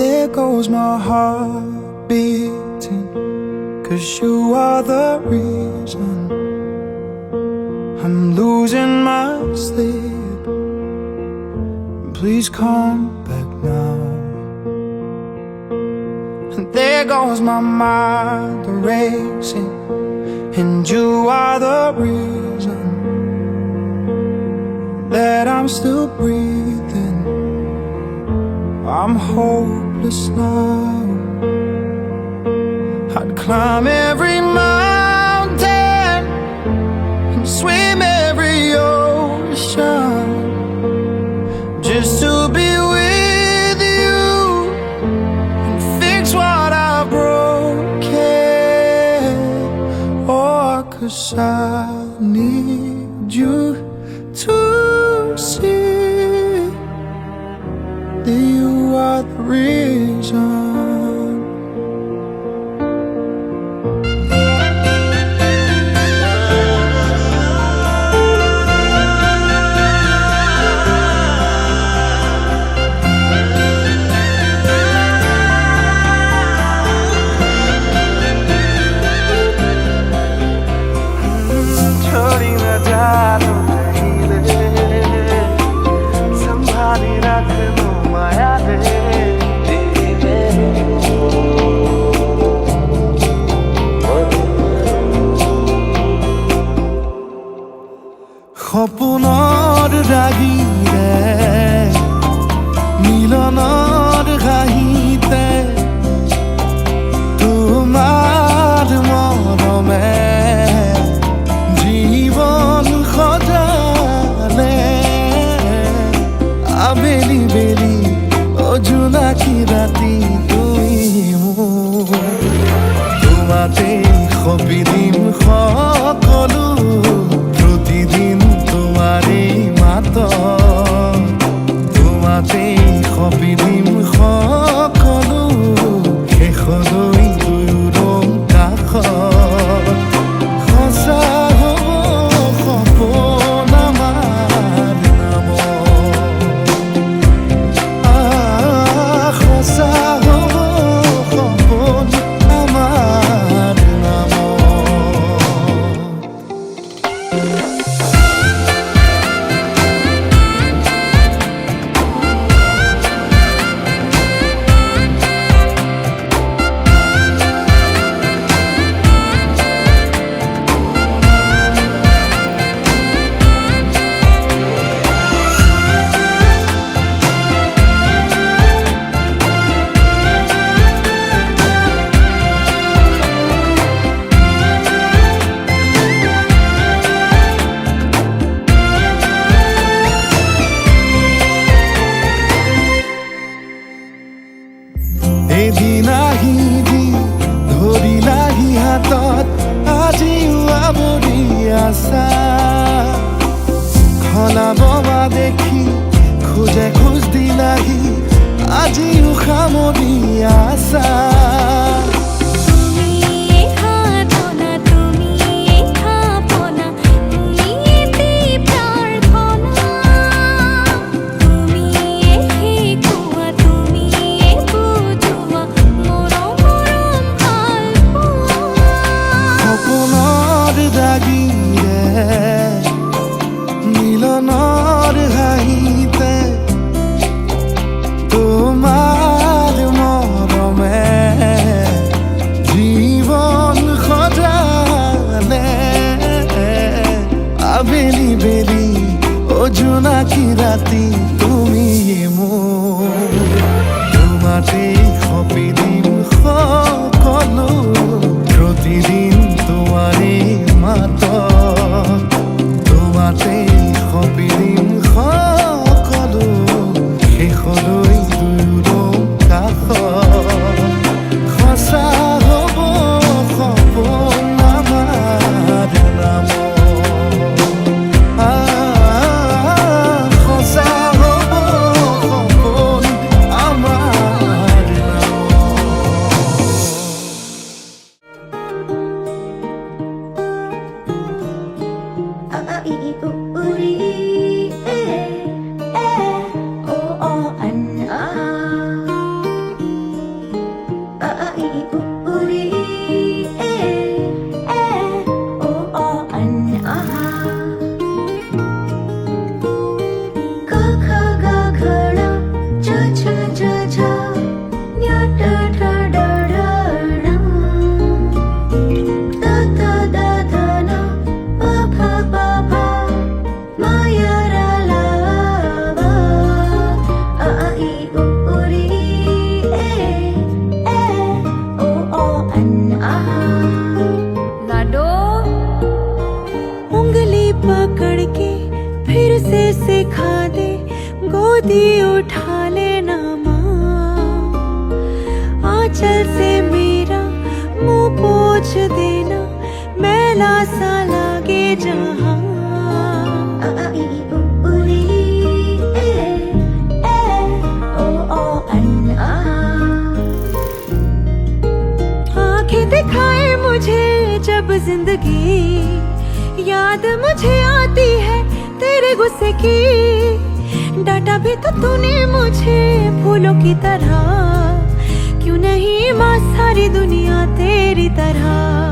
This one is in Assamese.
there goes my heart beating, 'cause you are the reason I'm losing my sleep. Please come back now. And there goes my mind racing, and you are the reason that I'm still breathing. I'm hopeless now. I'd climb every mountain and swim every ocean just to be with you and fix what I broken. Oh, 'cause I need you to see that you are the reason. সপোনৰ ৰাগিৰে মিলনৰ হাঁহিতে তোমাৰ মৰমে জীৱন সজালে। আবেলি বেলি অজোনাকি ৰাতি তুমি মোৰ, তোমাতে সপিদিম সকলো প্ৰতিদিন তোমাৰে মাত, তোমাতে সপিদিম সকলো শেষলৈ দুয়োৰং কাষত। সঁচা হ'ব সপোন আমাৰ নামত, সঁচা হ'ব সপোন আমাৰ নামত। এদিন আহিবি ধৰিলাহি হাতত, আজিও আৱৰি আছা। সলাব বা দেখি খোজে খোজ দিলাহি, আজিও সামৰি আছা। মিলনৰ হাঁহিতে তোমাৰ মৰমে জীৱন সজালে। আবেলি বেলি অজোনাকি ৰাতি তুমি মোৰ, তোমাতে সপিদিম সকলো প্ৰতিদিন তোমাৰে মাত, তোমাতে সপিদিম সকলো শেষলৈ দুয়োৰং কাষত। সঁচা হ'ব সপোন আমাৰ নামত, সঁচা হ'ব সপোন আমাৰ নামত। अब जिंदगी। याद मुझे आती है तेरे गुस्से की, डांटा भी तो तूने मुझे फूलों की तरह। क्यों नहीं माँ सारी दुनिया तेरी तरह।